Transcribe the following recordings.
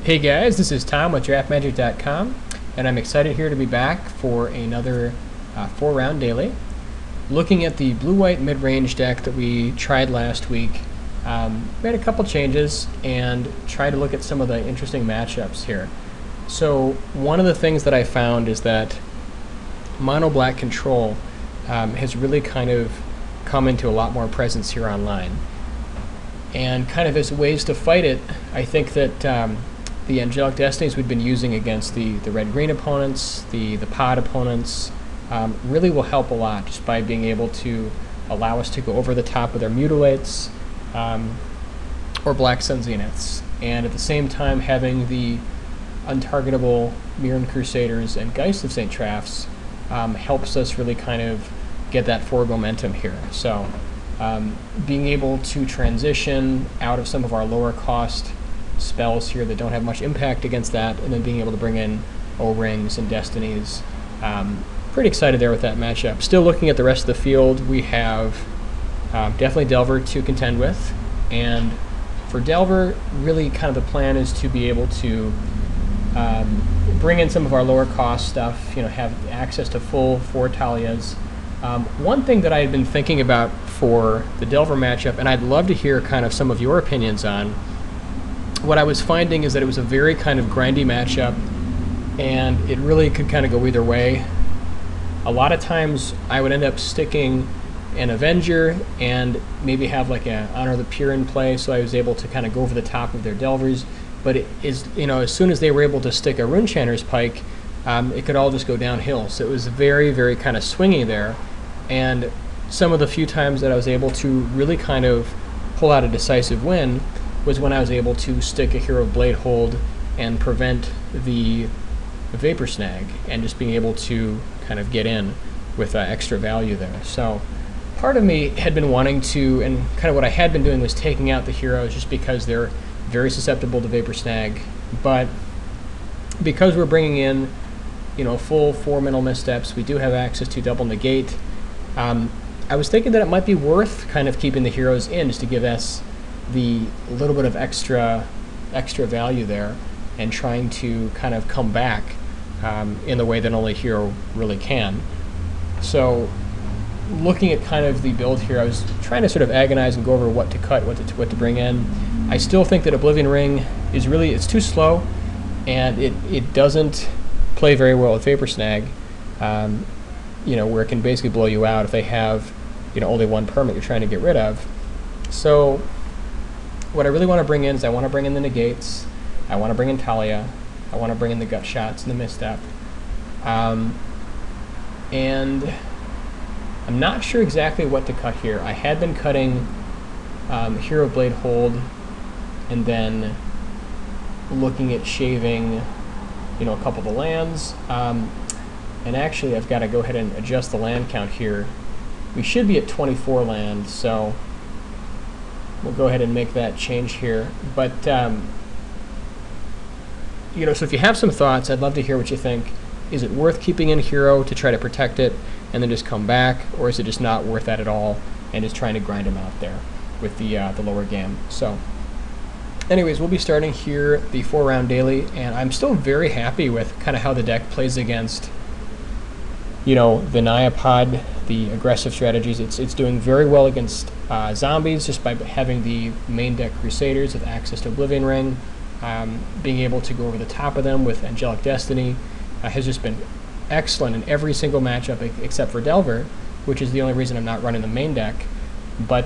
Hey guys, this is Tom with DraftMagic.com, and I'm excited here to be back for another 4-round daily. Looking at the blue-white mid-range deck that we tried last week, we had a couple changes and tried to look at some of the interesting matchups here. So one of the things that I found is that mono black control has really kind of come into a lot more presence here online. And kind of as ways to fight it, I think that the Angelic Destinies we've been using against the red-green opponents, the pod opponents, really will help a lot just by being able to allow us to go over the top with our Mutilates or Black Sun Zeniths. And at the same time, having the untargetable Mirran Crusaders and Geist of St. Traphs helps us really kind of get that forward momentum here. So being able to transition out of some of our lower cost spells here that don't have much impact against that, and then being able to bring in O-Rings and Destinies. Pretty excited there with that matchup. Still looking at the rest of the field, we have definitely Delver to contend with, and for Delver, really kind of the plan is to be able to bring in some of our lower cost stuff, have access to full 4 Talias. One thing that I had been thinking about for the Delver matchup, and I'd love to hear kind of some of your opinions on, what I was finding is that it was a very kind of grindy matchup, and it really could kind of go either way. A lot of times I would end up sticking an Avenger and maybe have like a Honor the Pure in play, so I was able to kind of go over the top of their Delvers. But it is, as soon as they were able to stick a Runechanter's Pike, it could all just go downhill. So it was very, very kind of swingy there. And some of the few times that I was able to really kind of pull out a decisive win was when I was able to stick a Hero Blade Hold and prevent the Vapor Snag, and just being able to kind of get in with extra value there. So part of me had been wanting to, and kind of what I had been doing was taking out the heroes just because they're very susceptible to Vapor Snag. But because we're bringing in, full 4 mental missteps, we do have access to double negate. I was thinking that it might be worth kind of keeping the heroes in just to give us the little bit of extra value there, and trying to kind of come back in the way that only hero really can. So looking at kind of the build here, I was trying to sort of agonize and go over what to cut, what to bring in. I still think that Oblivion Ring is really, it's too slow, and it doesn't play very well with Vapor Snag, where it can basically blow you out if they have only one permit you're trying to get rid of. So what I really want to bring in is I want to bring in the negates, I want to bring in Talia, I want to bring in the gut shots and the misstep. And I'm not sure exactly what to cut here. I had been cutting Hero Blade Hold, and then looking at shaving a couple of the lands. And actually I've got to go ahead and adjust the land count here. We should be at 24 lands, so we'll go ahead and make that change here. But, so if you have some thoughts, I'd love to hear what you think. Is it worth keeping in hero to try to protect it and then just come back, or is it just not worth that at all and just trying to grind them out there with the lower game? So anyways, we'll be starting here the 4-round daily, and I'm still very happy with kind of how the deck plays against the Nyapod, the aggressive strategies. It's doing very well against zombies just by having the main deck Crusaders with access to Oblivion Ring. Being able to go over the top of them with Angelic Destiny has just been excellent in every single matchup except for Delver, which is the only reason I'm not running the main deck. But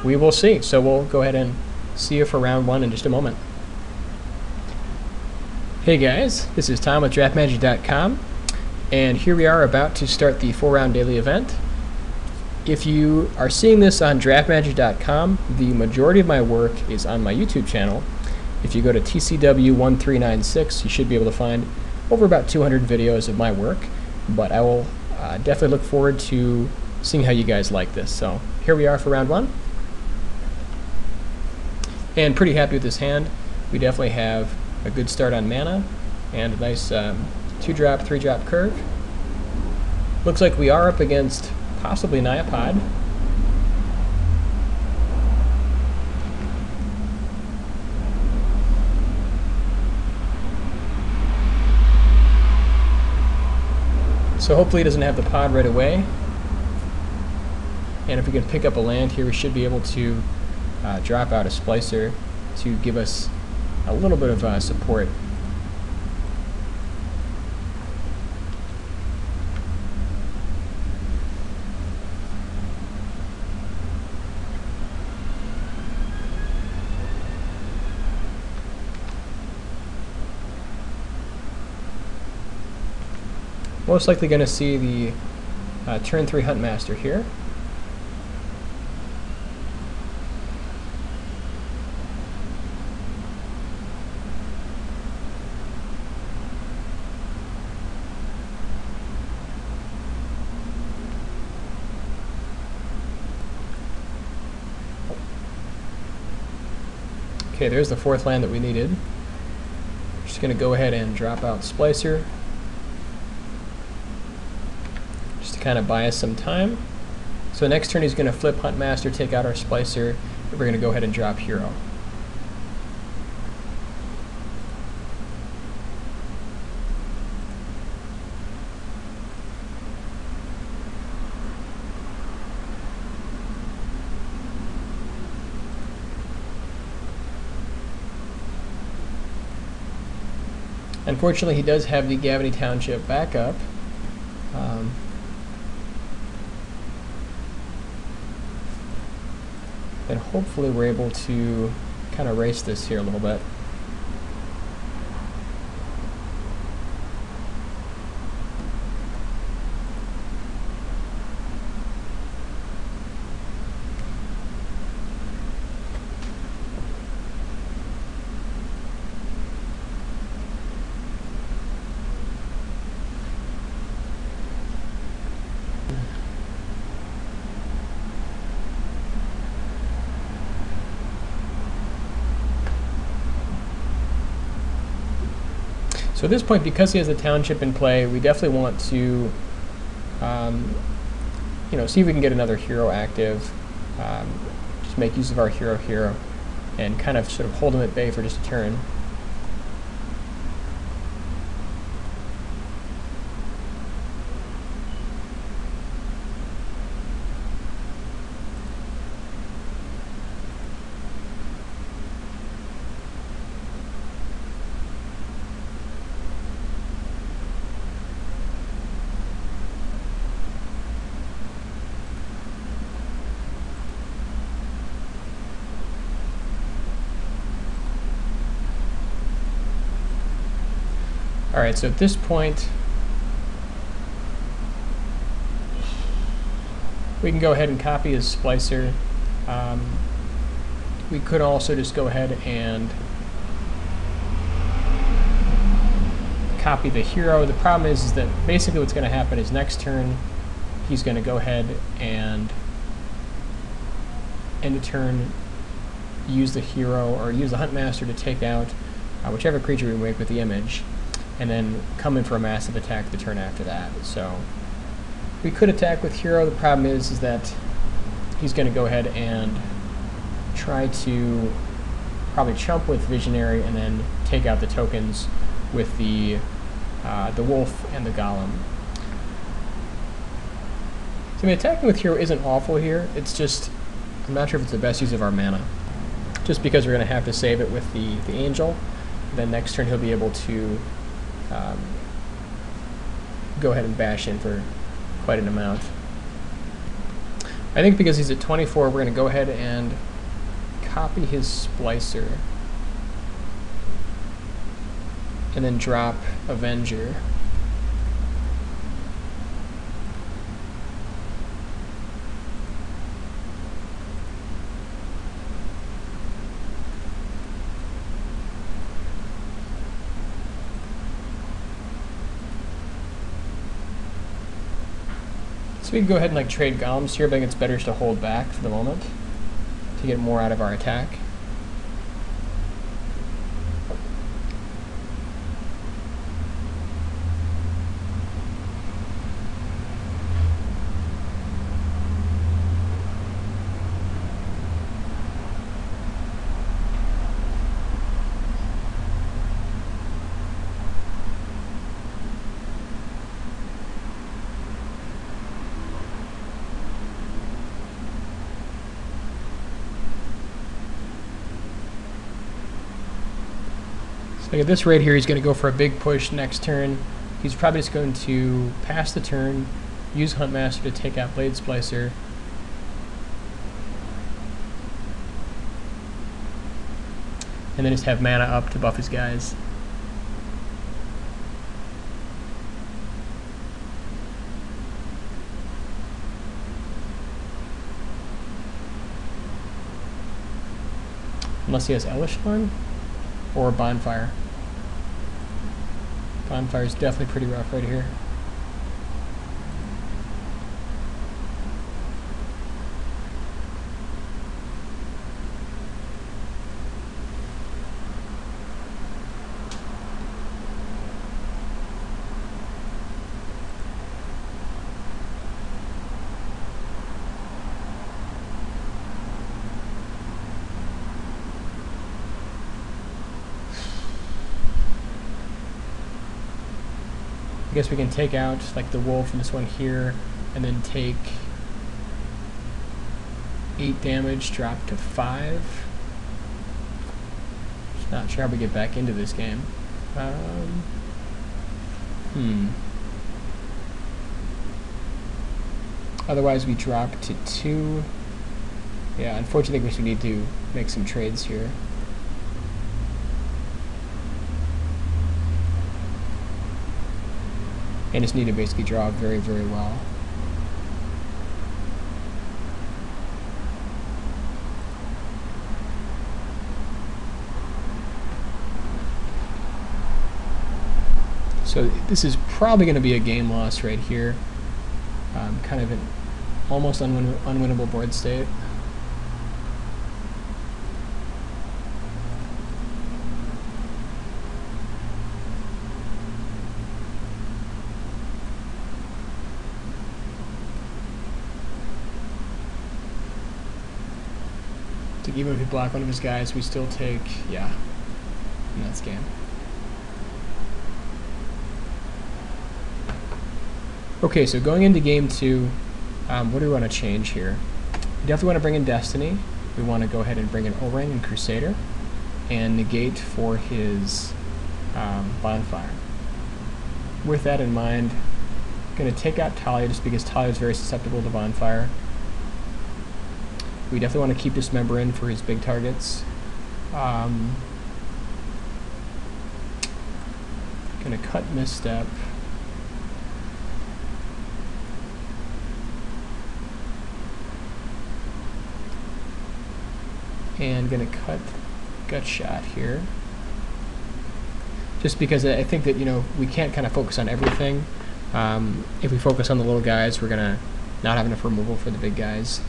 we will see. So we'll go ahead and see you for round 1 in just a moment. Hey guys, this is Tom with DraftMagic.com. And here we are about to start the 4-round daily event. If you are seeing this on DraftMagic.com, the majority of my work is on my YouTube channel. If you go to TCW1396, you should be able to find over about 200 videos of my work. But I will definitely look forward to seeing how you guys like this. So here we are for round 1. And pretty happy with this hand. We definitely have a good start on mana and a nice 2-drop, 3-drop curve. Looks like we are up against possibly Nyapod. So hopefully he doesn't have the pod right away. And if we can pick up a land here, we should be able to drop out a splicer to give us a little bit of support. Most likely going to see the turn 3 Huntmaster here. Okay, there's the 4th land that we needed. Just going to go ahead and drop out Splicer, just to kind of buy us some time. So next turn he's going to flip Huntmaster, take out our Splicer, and we're going to go ahead and drop Hero. Unfortunately, he does have the Gavany Township backup. And hopefully we're able to kind of race this here a little bit. So at this point, because he has a township in play, we definitely want to, you know, see if we can get another hero active. Just make use of our hero, and kind of sort of hold him at bay for just a turn. Alright, so at this point, we can go ahead and copy his splicer. We could also just go ahead and copy the hero. The problem is that basically what's going to happen is next turn, he's going to go ahead and end the turn, use the hero, or use the Huntmaster to take out whichever creature we make with the image, and then come in for a massive attack the turn after that. So we could attack with hero. The problem is that he's going to go ahead and try to probably chump with visionary and then take out the tokens with the wolf and the golem. So I mean, attacking with hero isn't awful here. It's just, I'm not sure if it's the best use of our mana, just because we're going to have to save it with the angel. Then next turn he'll be able to go ahead and bash in for quite an amount. I think because he's at 24, we're going to go ahead and copy his splicer and then drop Avenger. So we can go ahead and like trade golems here, but I think it's better to hold back for the moment to get more out of our attack. Like at this rate here, he's going to go for a big push next turn. He's probably just going to pass the turn, use Huntmaster to take out Blade Splicer. And then just have mana up to buff his guys. Unless he has Elish Thorn or Bonfire. Bonfire is definitely pretty rough right here. I guess we can take out like the wolf and this one here, and then take 8 damage, drop to 5. Just not sure how we get back into this game. Otherwise we drop to 2. Yeah, unfortunately we need to make some trades here. And just need to basically draw very, very well. So this is probably going to be a game loss right here. Kind of an almost unwinnable board state. Even if we block one of his guys, we still take, yeah, and that's game. Okay, so going into game 2, what do we want to change here? We definitely want to bring in Destiny. We want to go ahead and bring in Orang and Crusader, and negate for his Bonfire. With that in mind, I'm going to take out Talia just because Talia is very susceptible to Bonfire. We definitely want to keep Dismember in for his big targets. Gonna cut Misstep. And gonna cut Gut Shot here. Just because I think that, you know, we can't kind of focus on everything. If we focus on the little guys, we're gonna not have enough removal for the big guys.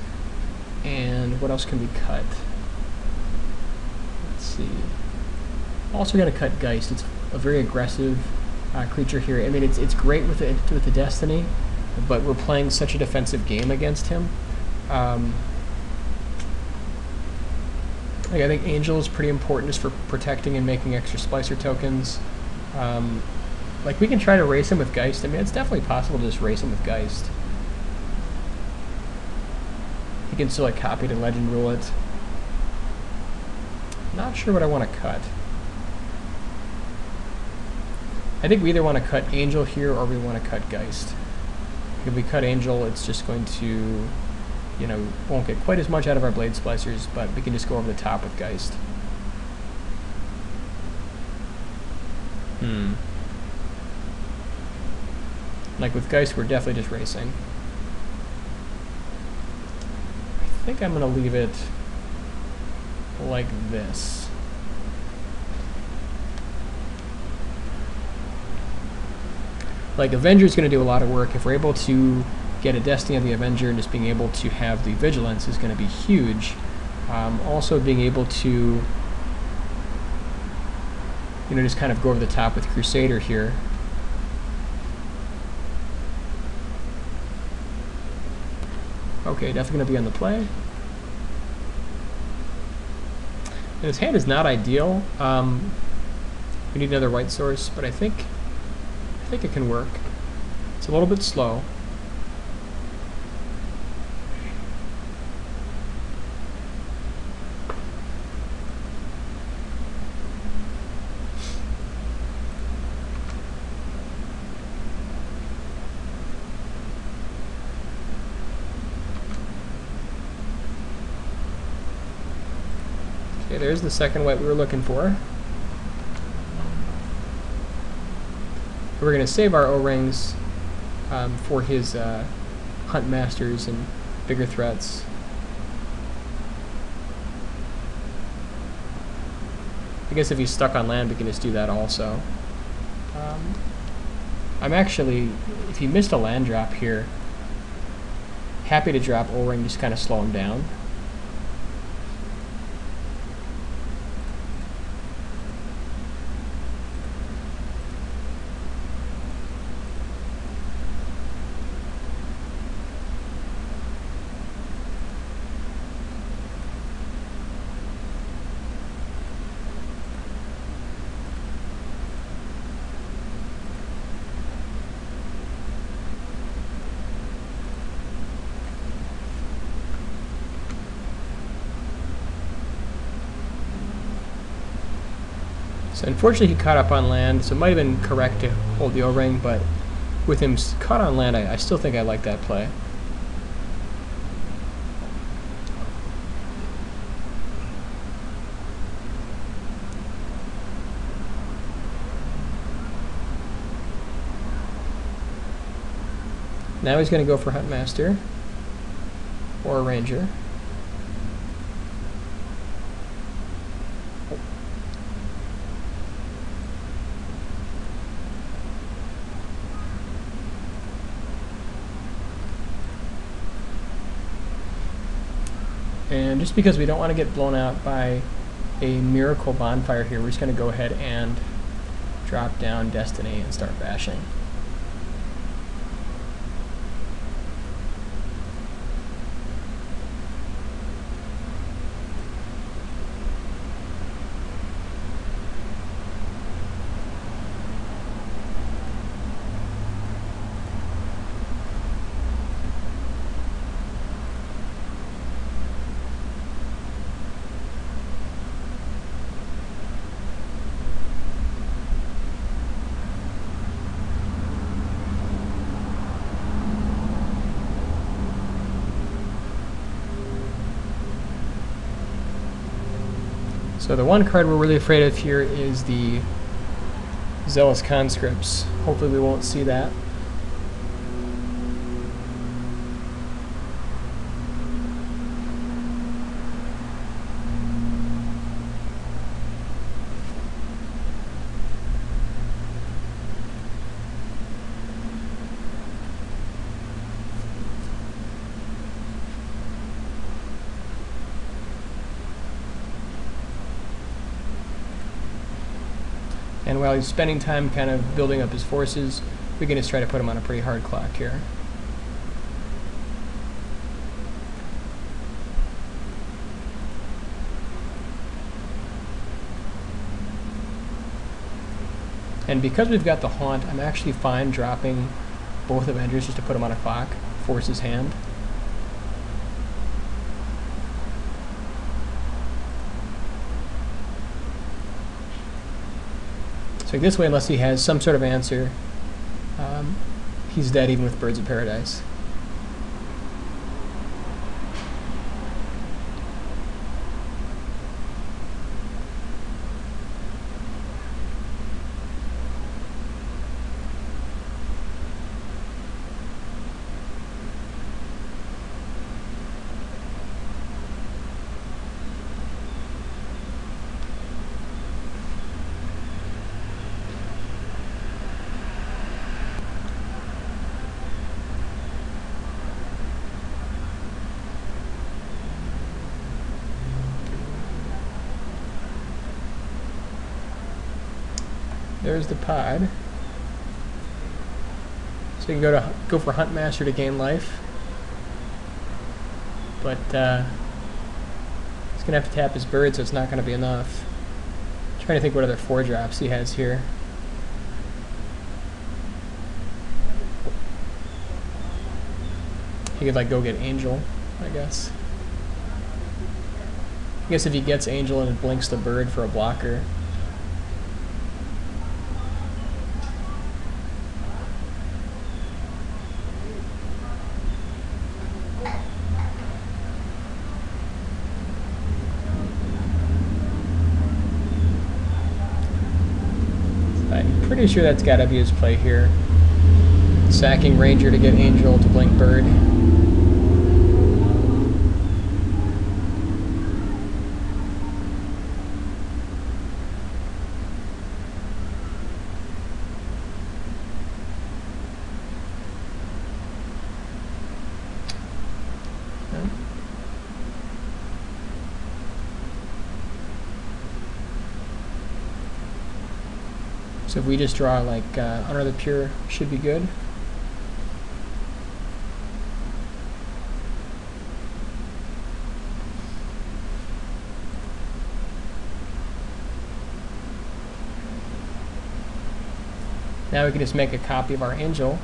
And what else can we cut? Let's see. Also going to cut Geist. It's a very aggressive creature here. I mean, it's great with the Destiny, but we're playing such a defensive game against him. Like I think Angel is pretty important just for protecting and making extra Splicer tokens. Like we can try to race him with Geist. I mean, it's definitely possible to just race him with Geist. You can still like copy it and legend rule it. Not sure what I want to cut. I think we either want to cut Angel here or we want to cut Geist. If we cut Angel, it's just going to, you know, won't get quite as much out of our Blade Splicers, but we can just go over the top with Geist. Like with Geist, we're definitely just racing. I think I'm going to leave it like this. Like Avenger's going to do a lot of work. If we're able to get a Destiny of the Avenger and just being able to have the Vigilance is going to be huge. Also being able to, you know, just kind of go over the top with Crusader here. Okay, definitely going to be on the play. And his hand is not ideal. We need another white source, but I think it can work. It's a little bit slow. Okay, there's the second white we were looking for. We're going to save our O-rings for his hunt masters and bigger threats. I guess if he's stuck on land, we can just do that also. I'm actually, if he missed a land drop here, happy to drop O-ring, just kind of slow him down. So unfortunately he caught up on land, so it might have been correct to hold the O-ring, but with him caught on land, I still think I like that play. Now he's going to go for Hunt Master or a Ranger. And just because we don't want to get blown out by a miracle bonfire here, we're just going to go ahead and drop down Destiny and start bashing. So the one card we're really afraid of here is the Zealous Conscripts. Hopefully we won't see that. And while he's spending time kind of building up his forces, we can just try to put him on a pretty hard clock here. And because we've got the Haunt, I'm actually fine dropping both Avengers just to put him on a clock, force his hand. So this way, unless he has some sort of answer, he's dead even with Birds of Paradise. There's the pod. So you can go for Hunt Master to gain life. But he's gonna have to tap his bird, so it's not gonna be enough. I'm trying to think what other 4-drops he has here. He could like go get Angel, I guess. I guess if he gets Angel and it blinks the bird for a blocker. Pretty sure that's gotta be his play here. Sacking Ranger to get Angel to blink Bird. So if we just draw like Honor the Pure, should be good. Now we can just make a copy of our angel,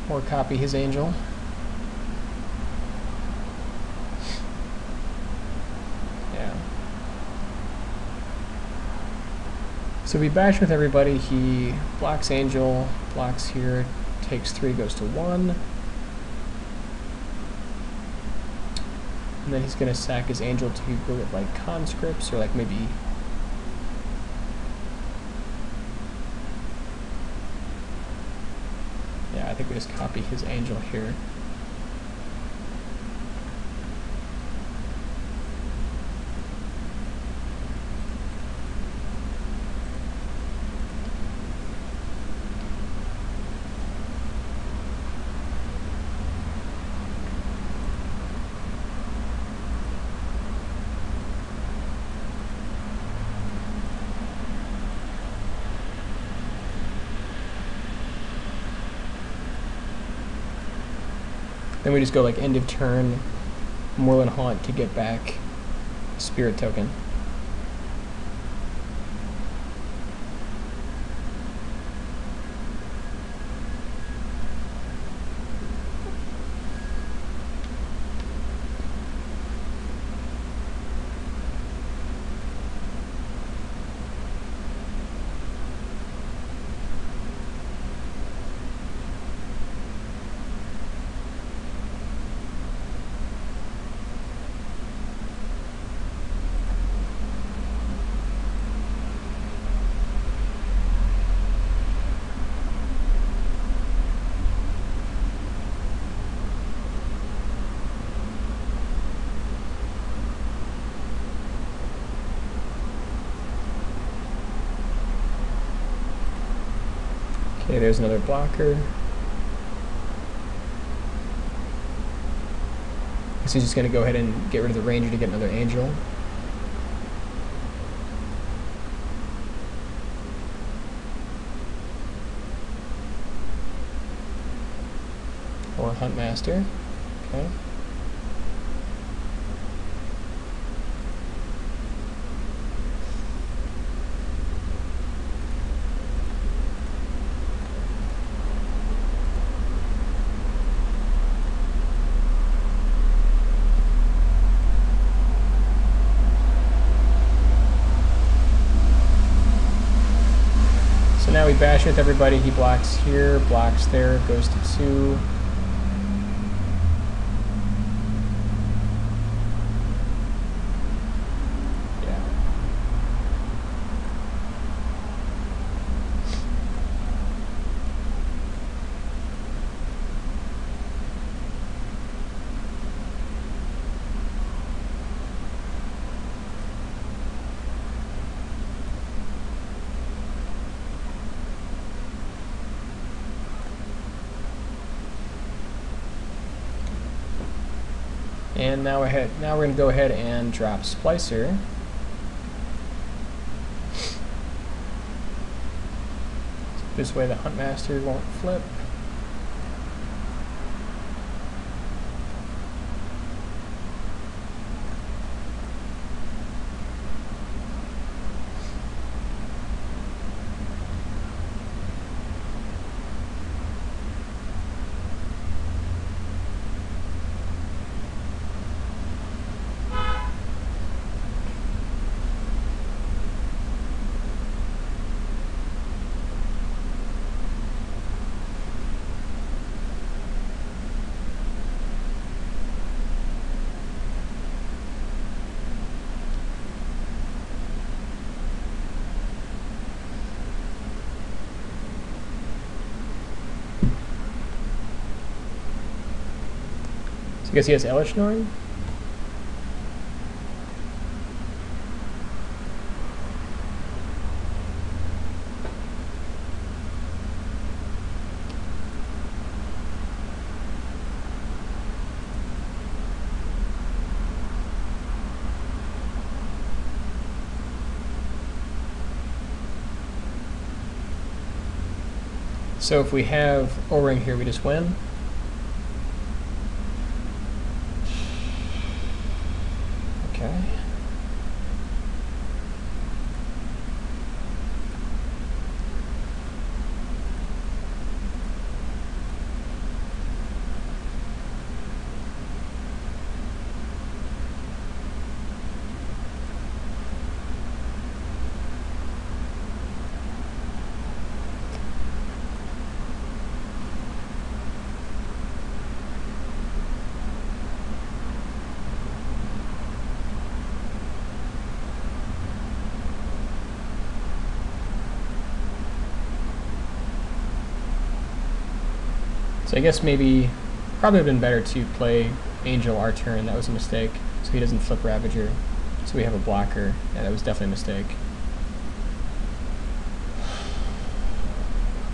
or copy his angel. So we bash with everybody. He blocks Angel, blocks here, takes 3, goes to 1. And then he's going to sack his Angel to go with like conscripts, or like maybe... Yeah, I think we just copy his Angel here. Then we just go like end of turn, Moorland Haunt to get back Spirit Token. Okay, there's another blocker. So he's just going to go ahead and get rid of the Ranger to get another Angel. Or Huntmaster. Okay. Now we bash with everybody. He blocks here, blocks there, goes to 2. Yeah. And now we're going to go ahead and drop Splicer. This way the Huntmaster won't flip. Because he has Elish Norn? So if we have O-Ring here, we just win. Okay. So I guess maybe, probably would have been better to play Angel our turn. That was a mistake. So he doesn't flip Ravager. So we have a blocker. Yeah, that was definitely a mistake.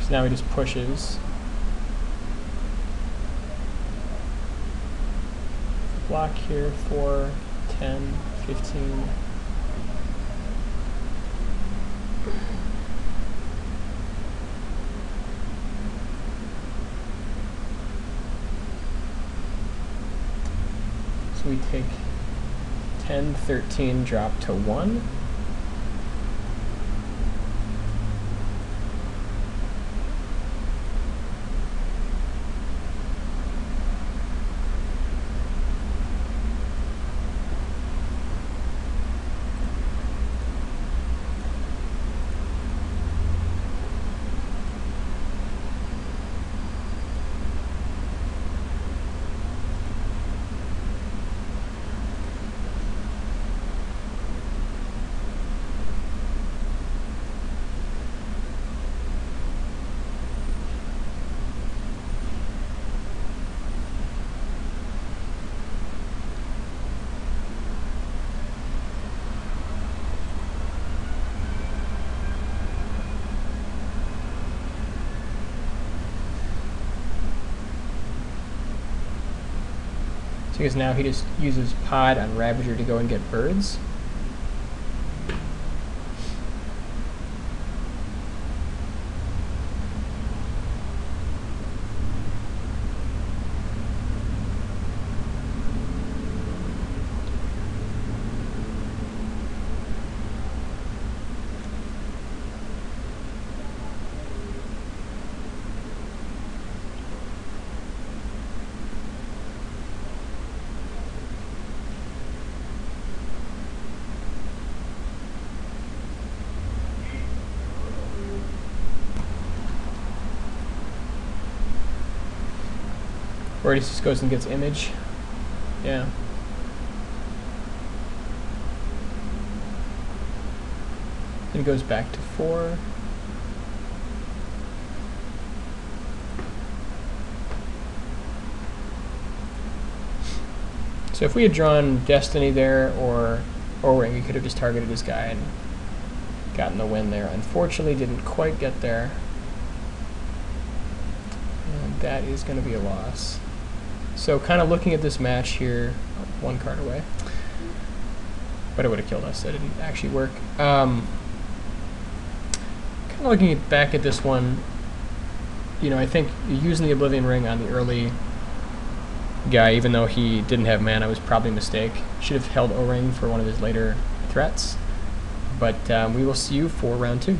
So now he just pushes. Block here, 4, 10, 15. So we take 10, 13, drop to 1. Because now he just uses Pod on Ravager to go and get birds. Or he just goes and gets image. Yeah. Then he goes back to 4. So if we had drawn Destiny there or O-Ring, we could have just targeted this guy and gotten the win there. Unfortunately, didn't quite get there. And that is going to be a loss. So kind of looking at this match here, one card away, but it would have killed us. That didn't actually work. Kind of looking back at this one, you know, I think using the Oblivion Ring on the early guy, even though he didn't have mana, was probably a mistake. Should have held O-Ring for one of his later threats. But we will see you for round 2.